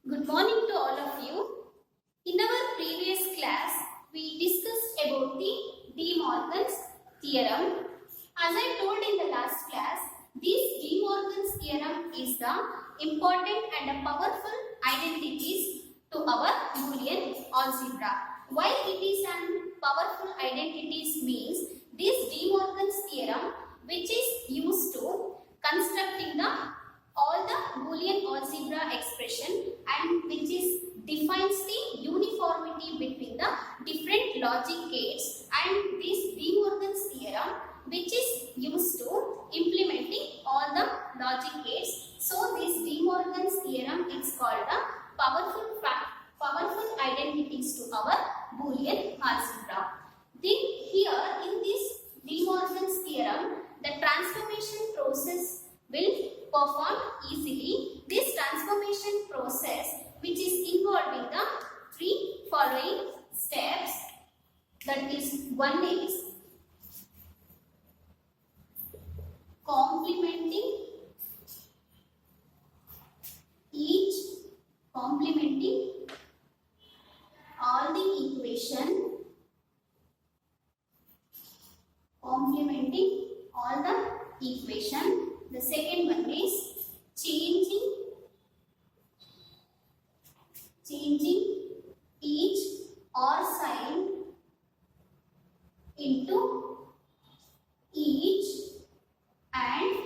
Good morning to all of you. In our previous class, we discussed about the De Morgan's theorem. As I told in the last class, this De Morgan's theorem is the important and a powerful identities to our Boolean algebra. Why it is an powerful identities means this De Morgan's theorem, which is used to constructing all the Boolean algebra expression and which is defines the uniformity between the different logic gates, and this De Morgan's theorem which is used to implementing all the logic gates. So this De Morgan's theorem is called the powerful identities to our Boolean algebra. Then here in this De Morgan's theorem, the transformation process will perform easily. This transformation process which is involving the three following steps, that is, one is complementing all the equation, The second one is changing each or sign into each and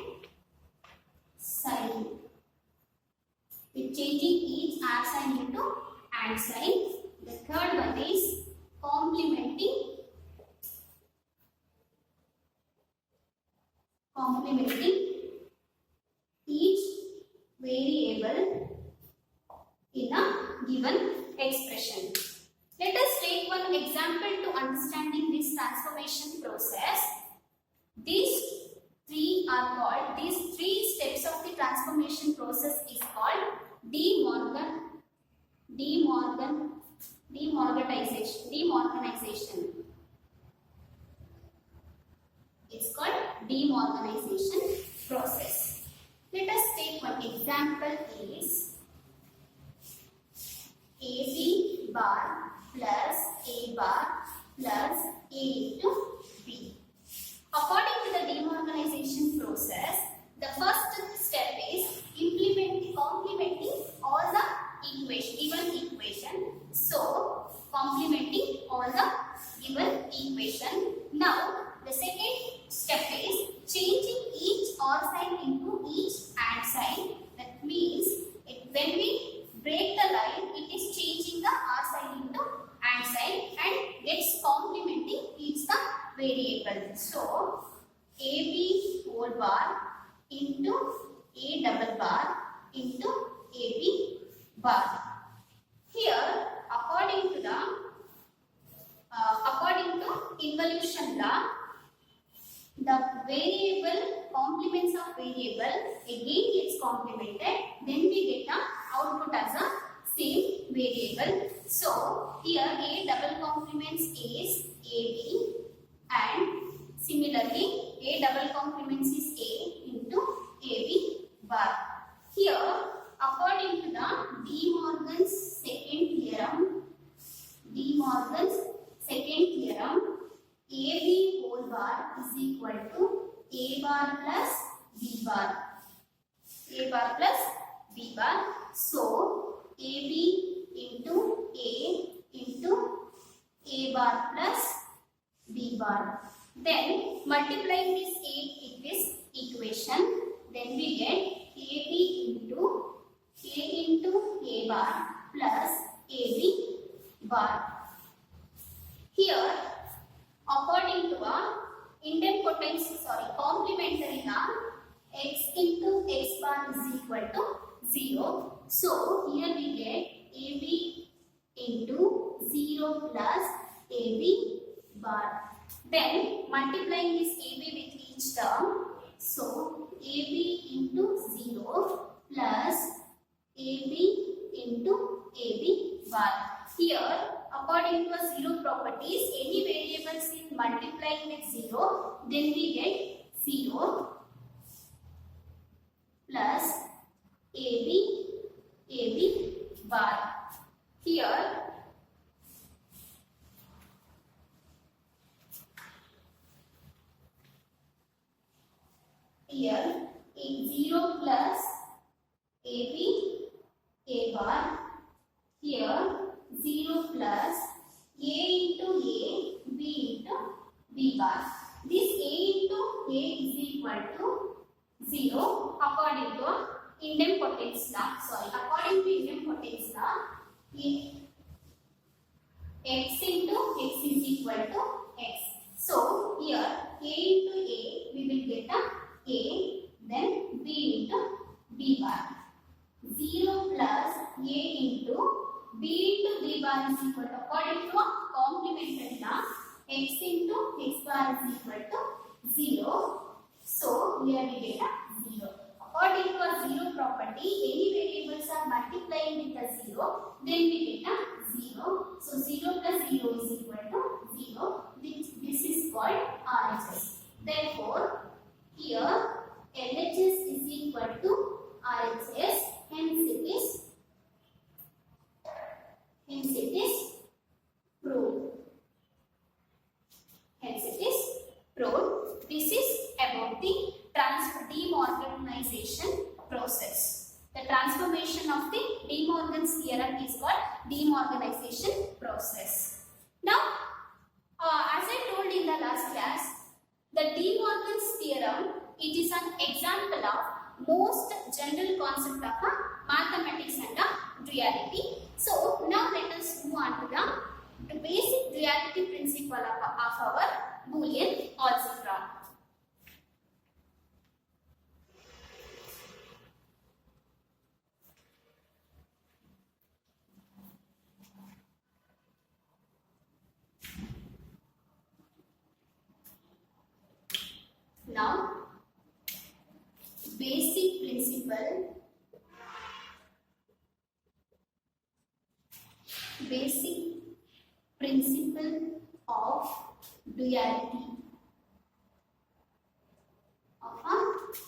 sign. With changing each R sign into and sign. The third one is complementing each variable in a given expression. Let us take one example to understanding this transformation process. These three steps of the transformation process is called demorganization. It's called demorganization process. Let us take one example is AB bar plus A bar plus A into B. According to the demorganization process, the first step is complementing all the given equation. So, complementing all the given equation. Now, the second step is changing each OR sign into each AND sign. That means when we break the line, it is changing the R sign into AND sign and gets complementing each the variable. So, AB whole bar into A double bar into AB bar. Here, according to involution law, the variable complements of variable again gets complemented, then we get the output as a same variable. So here A double complements is AB and similarly A double complements is A into AB bar. Here, according to the De Morgan's second theorem, AB whole bar is equal to A bar plus B bar. So, AB into A bar plus B bar. Then, multiplying this equation, then we get AB into A bar plus AB bar. Here, according to a complementary law, x into x bar is equal to 0. So, here we get AB into 0 plus AB bar. Then, multiplying this AB with each term. So, AB into 0 plus AB into AB bar. Here, according to a zero properties, any variables in multiplying with 0, then we get 0 plus AB bar. here 0 plus AB A bar, here 0 plus A into A B into B bar. This A into A is equal to 0 according to idempotence law. According to idempotence law, x into x is equal to x. So here A into A we will get A, then B into B bar. 0 plus A into B into B bar is equal to, according to complementary law, x into x bar is equal to 0. So here we get a 0. According to a 0 property, any variables are multiplying with a 0, then we get a 0. So 0 plus 0 is equal to 0. This is called RHS. Therefore, here LHS is equal to RHS. Hence it is proved. Hence it is proved. This is about the De Morganization process. The transformation of the De Morgan's theorem is called De Morganization process. Now, as I told in the last class, the De Morgan's theorem, it is an example of most general concept of mathematics and duality. So now let us move on to the basic duality principle of our Boolean algebra. Now, basic principle of duality of a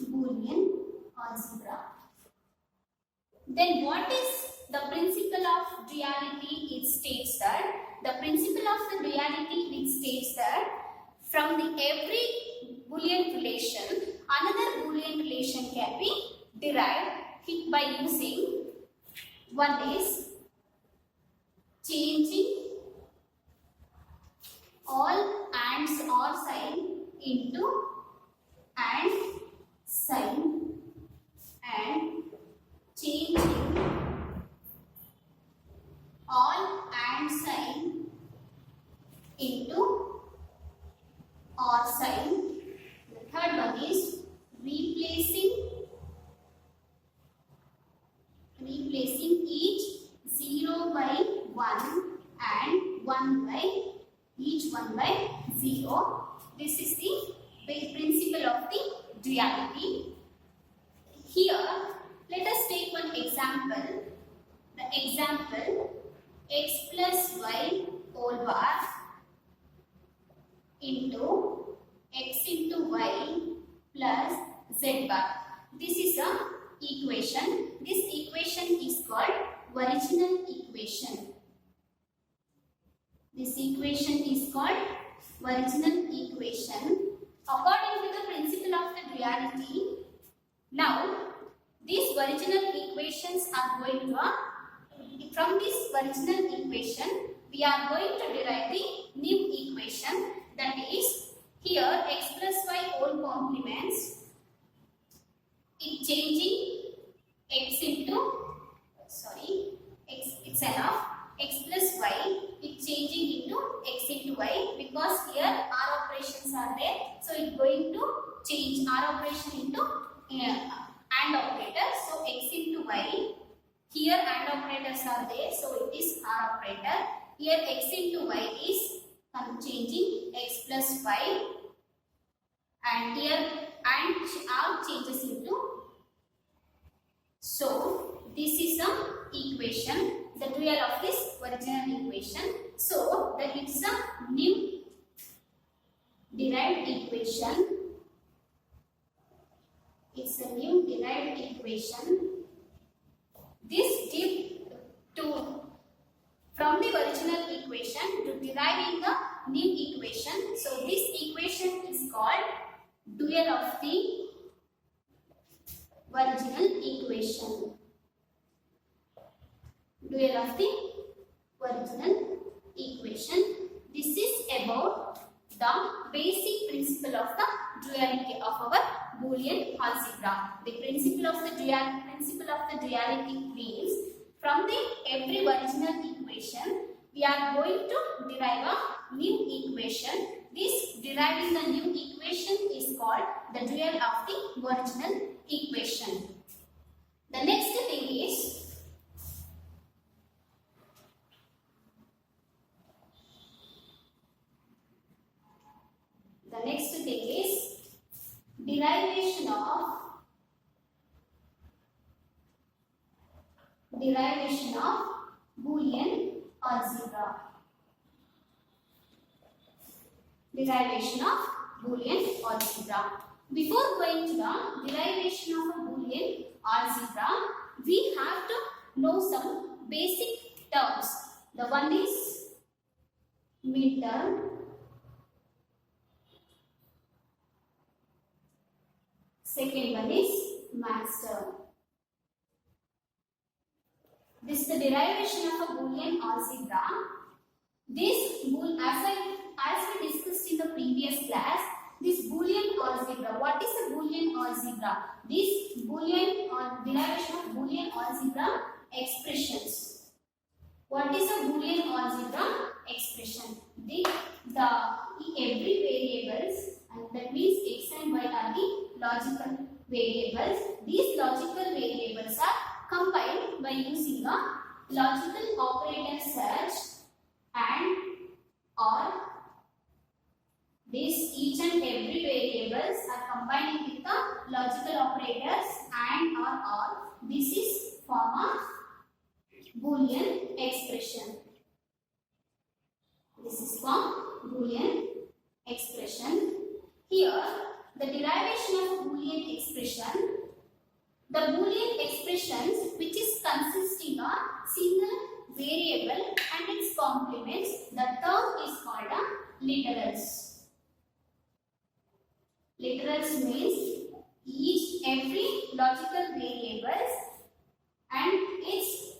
Boolean algebra. Then what is the principle of duality? It states that the principle of the duality, it states that from the every Boolean relation, another Boolean relation can be derived by using, one is changing all ands or sign into and sign, and changing all and sign into or sign. The third one is replacing each 0 by 1 and 1 by each 1 by 0. This is the principle of the duality. Here, let us take one example. The example, x plus y whole bar into x into y plus z bar. This is a equation. This equation is called original equation. This equation is called original equation. According to the principle of the duality, now these original equations are going to, from this original equation, we are going to derive the new equation, that is, here x plus y whole complements, it changing x into, x itself, x plus y, it changing into x into y, because here r operations are there, so it going to change r operation into and operator, so x into y, here and operators are there, so it is r operator, here x into y is changing x plus y, and here and r changes into. So this is the equation, the dual of this original equation. So that it is a new derived equation. It's a new derived equation. This from the original equation to deriving the new equation. So this equation is called dual of the original equation. Dual of the original equation. This is about the basic principle of the duality of our Boolean algebra. The principle of the duality means from the every original equation we are going to derive a new equation. This deriving the new equation is called the dual of the original equation. The next thing is derivation of Boolean algebra. Derivation of Boolean algebra. Before going to the derivation of a Boolean algebra, we have to know some basic terms. The one is midterm. Second one is max term. This is the derivation of a Boolean algebra. As we discussed in the previous class, this Boolean algebra. What is a Boolean algebra? This Boolean or derivation of Boolean algebra expressions. What is a Boolean algebra expression? Every variables, and that means x and y are the logical variables. These logical variables are compiled by using a logical operator search and or. Each and every variables are combined with the logical operators and or. This is form of Boolean expression. This is form Boolean expression. Here, the derivation of Boolean expression. The Boolean expressions which is consisting of single variable and its complements, the term is called a literals. Literals means every logical variables and its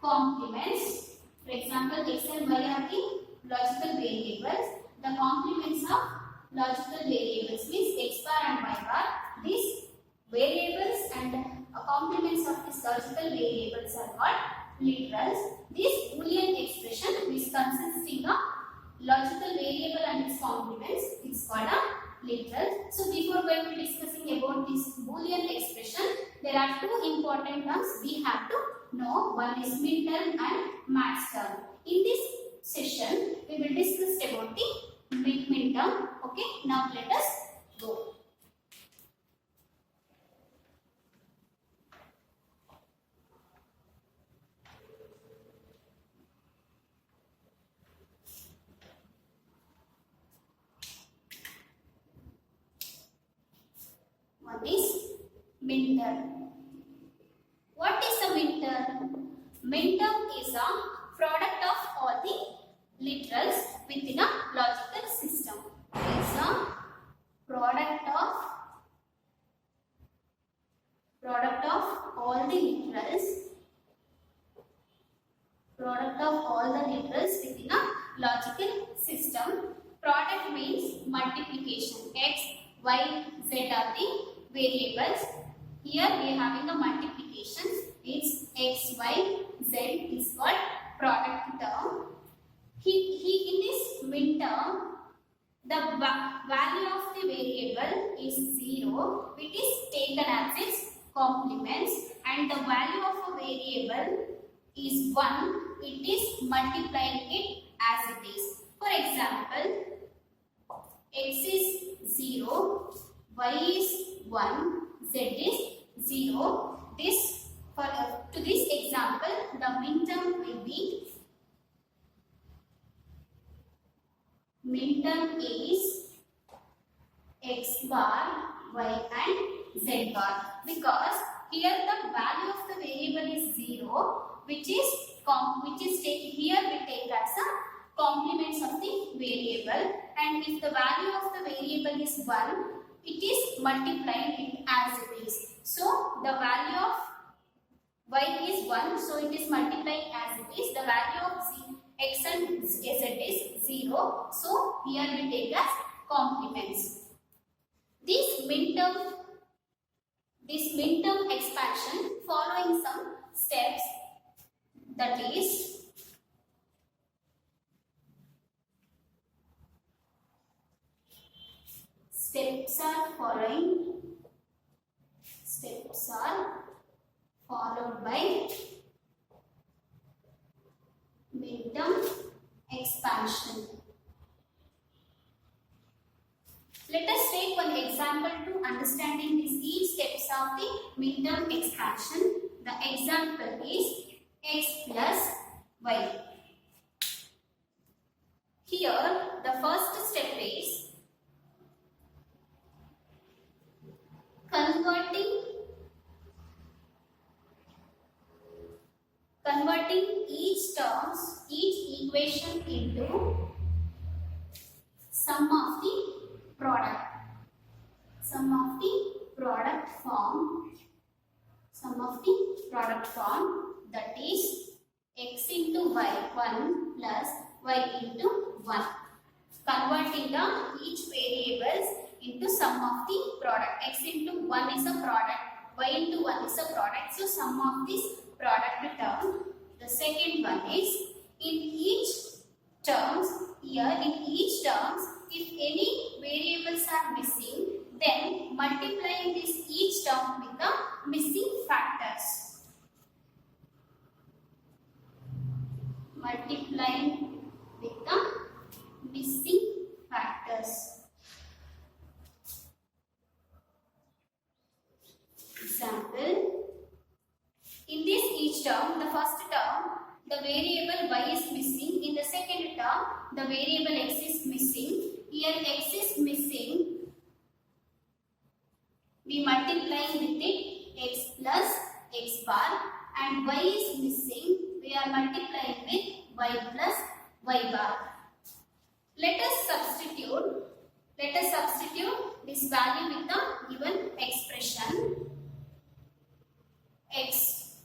complements. For example, x and y are the logical variables. The complements of logical variables means x bar and y bar. These variables and complements of these logical variables are called literals. This Boolean expression is consisting of logical variable and its complements is called a literal. So before going to discussing about this Boolean expression, there are two important terms we have to know. One is midterm and max term. In this session, we will discuss about the midterm. Okay, now let us go. One is midterm. What is a midterm? Midterm is a product of all the literals within a logical system. It is a product of all the literals. Product of all the literals within a logical system. Product means multiplication. X, y, z are the variables. Here we are having a multiplication. It's x, y, z is called product term. In this midterm, the value of the variable is 0. It is taken as its complements, and the value of a variable is 1. It is multiplying it as it is. For example, x is 0, y is 1, z is 0. To this example, the midterm will be midterm is x bar, y and z bar, because here the value of the variable is 0, which is taken here we take as a complements of the variable, and if the value of the variable is 1, it is multiplying it as it is. So the value of y is 1, so it is multiplying as it is. The value of x and z is 0, so here we take as complements. This midterm expansion following some steps, that is steps are followed by midterm expansion. Let us take one example to understanding these each steps of the midterm expansion. The example is x plus y. Here the first step is converting each equation into sum of the product form, that is x into y 1 plus y into 1. Converting each variables into sum of the product. X into 1 is a product, y into 1 is a product, so sum of this product term. The second one is in each terms, if any variables are missing, then multiplying this each term with the missing factors. Example, in this each term, the first term, the variable y is missing. In the second term, the variable x is missing. Here x is missing. We multiplying with it x plus x bar, and y is missing. We are multiplying with y plus y bar. Let us substitute this value with the given expression. X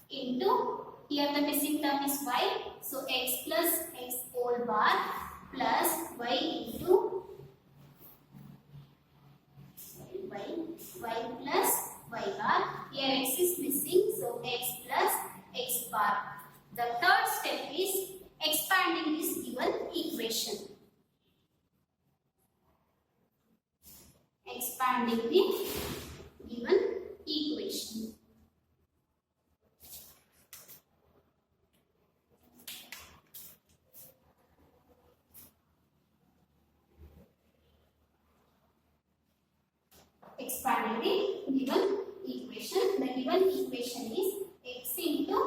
into, here the missing term is y, so x plus x whole bar plus y into y plus y bar. Here x is missing, so x plus x bar. The third step is expanding this given equation. Expanding the given equation. Expanding the given equation. The given equation is x into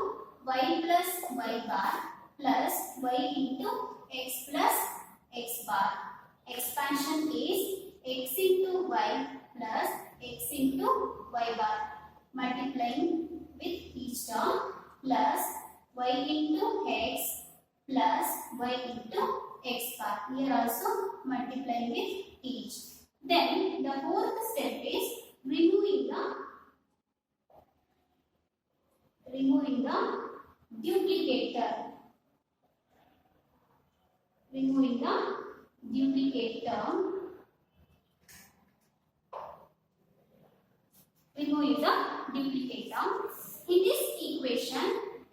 y plus y bar plus y into x plus x bar. Expansion is x into y plus x into y bar. Multiplying with each term plus y into x plus y into x bar. Here also multiplying with each. Then the fourth step is removing the duplicate term. Removing the duplicate term. In this equation,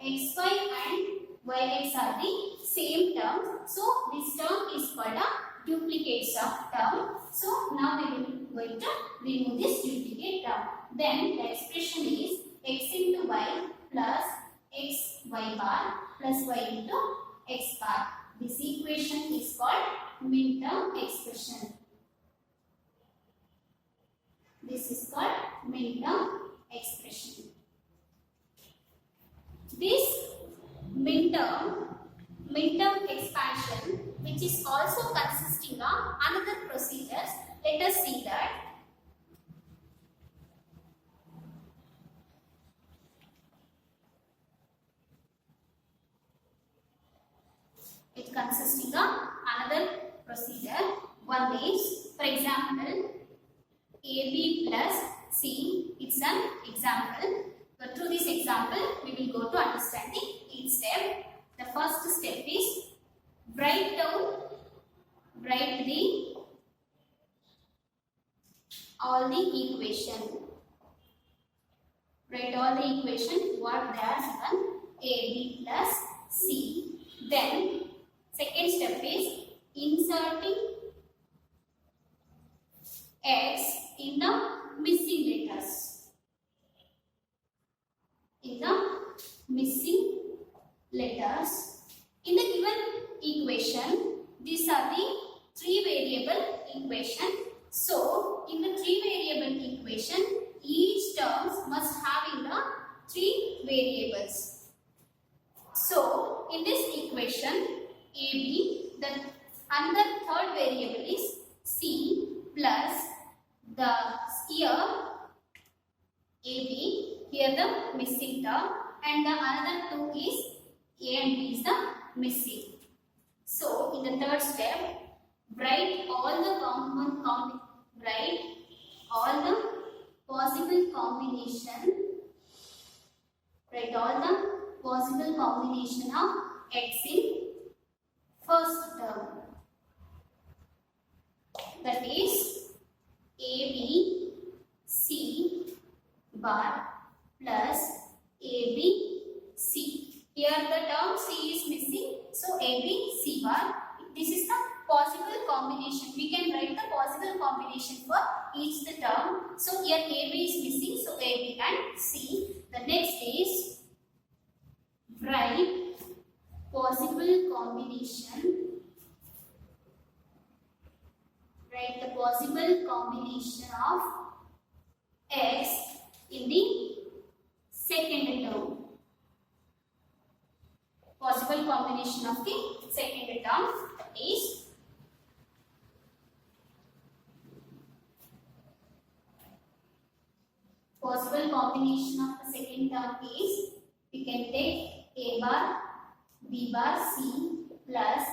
xy and yx are the same term. So this term is called a duplicate term. So now we will going to remove this duplicate term. Then the expression is x into y plus x y bar plus y into x bar. This equation is called midterm expression. This is called midterm expression. This midterm expansion, which is also consisting of another procedures, let us see that. It consisting of another procedure. One is, for example, AB plus C, it's an example. So through this example, we will go to understanding each step. The first step is write the all the equation. Write all the equation what they are given, AB plus C. Then second step is inserting X in the missing letters. In the missing letters. In the given equation, these are the three variable equation. So, in the three variable equation, each terms must have in the three variables. So, in this equation, AB, the another third variable is C plus the here AB, here the missing term, and the another two is A and B is the missing. So, in the third step, write all the possible combination. Write all the possible combination of X in first term. That is AB C bar plus AB C. Here the term C is missing, so AB C bar. This is the possible combination. We can write the possible combination for each the term. So here AB is missing, so AB and C. The next is write possible combination. Write the possible combination of X in the second term. Possible combination of the second term is possible combination of the second term is, we can take A bar B bar C plus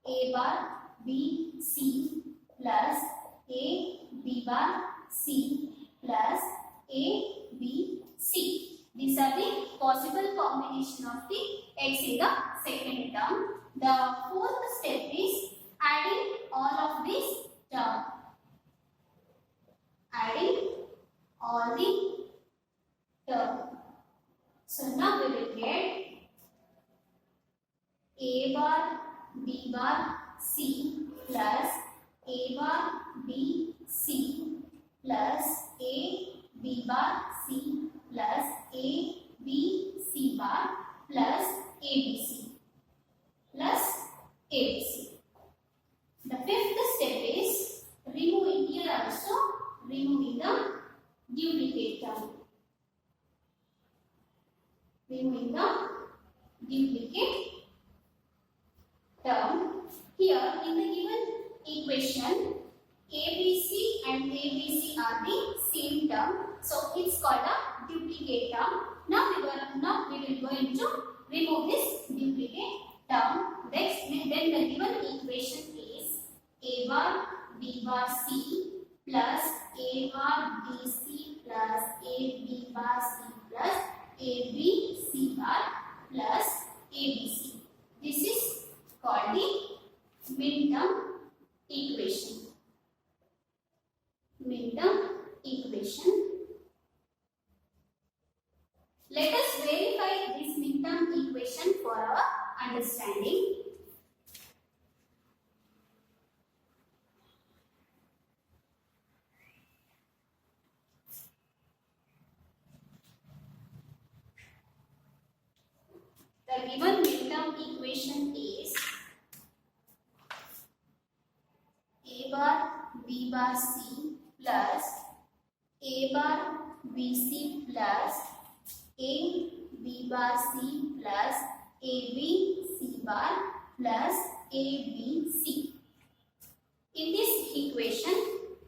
A bar B C plus A B bar C plus A B C. These are the possible combination of the X in the second term. The fourth step is adding all of these terms. Adding all the terms. So now we will get A bar B bar C plus A bar B C plus A B bar C plus A B C bar plus A B C plus A B C. The fifth step is removing here also, removing the duplicate term. Removing the duplicate term. Here in the given equation, ABC and ABC are the same term, so it's called a duplicate term. Now we will go into remove this duplicate term. Then the given equation is A bar B bar C plus A bar B C plus A B bar C plus A B C bar plus A B C. This is called the midterm equation. Midterm equation. Let us verify this midterm equation for our understanding. The given midterm equation is A bar B bar C plus A bar B C plus A B bar C plus A B C bar plus A B C. In this equation,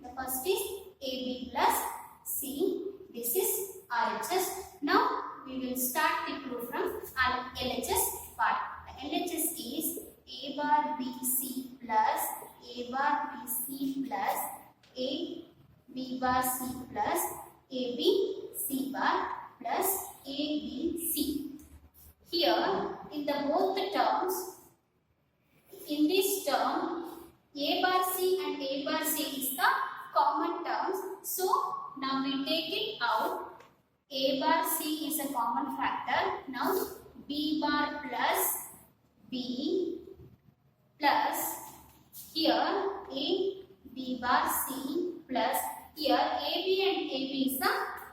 the first is A B plus C. This is RHS. Now we will start the proof from LHS part. The LHS is A bar B C plus A bar B C plus A B bar C plus A B C C bar plus A, B, C. Here, in the both the terms, in this term, A bar C and A bar C is the common terms. So, now we take it out. A bar C is a common factor. Now, B bar plus B plus here A, B bar C plus here AB and AB is a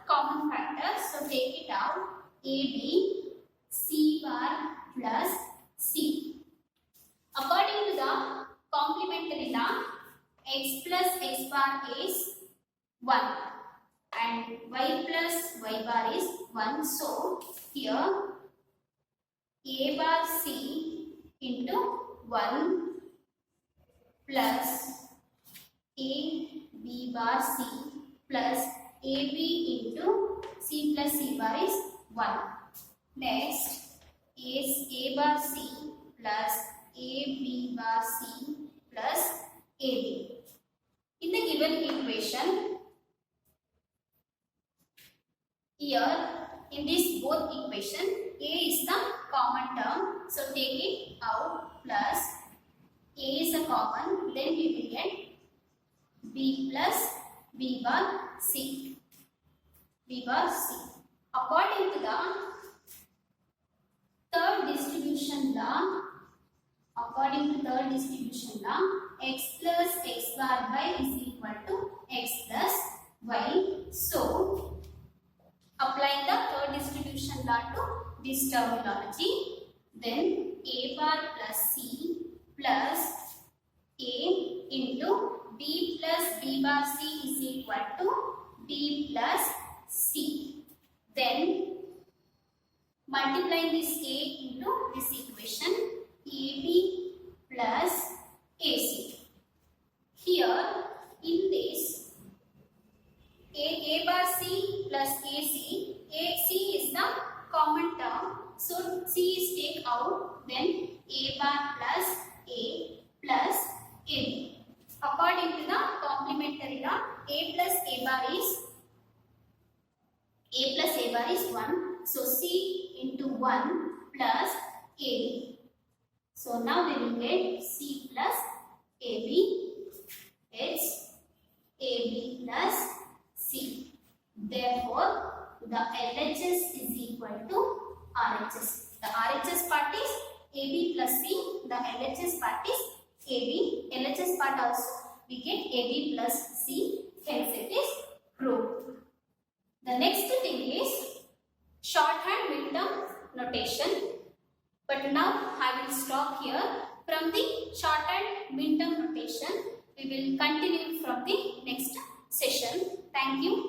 common factor. So, take it out. AB, C bar plus C. According to the complementary law, x plus x bar is 1 and y plus y bar is 1. So, here A bar C into 1 plus A B bar C plus AB into C plus C bar is 1. Next is A bar C plus AB bar C plus AB. In the given equation, here in this both equation, A is the common term. So take it out plus A is a common, then we will get B plus B bar C. B bar C. According to the third distribution law, x plus x bar by is equal to x plus y. So, applying the third distribution law to this terminology, then A bar plus C plus A into B plus B bar C is equal to B plus C. Then, multiplying this A into this equation, AB plus AC. Here, in this, A bar C plus AC, C is the common term. So, C is take out, then A bar plus A plus AB. According to the complementary law, A plus A bar is 1. So, C into 1 plus AB. So, now we will get C plus AB. It's AB plus C. Therefore, the LHS is equal to RHS. The RHS part is AB plus C. The LHS part is AB. LHS part also we get AB plus C. Hence it is proved. The next thing is shorthand midterm notation. But now I will stop here. From the shorthand midterm notation, we will continue from the next session. Thank you.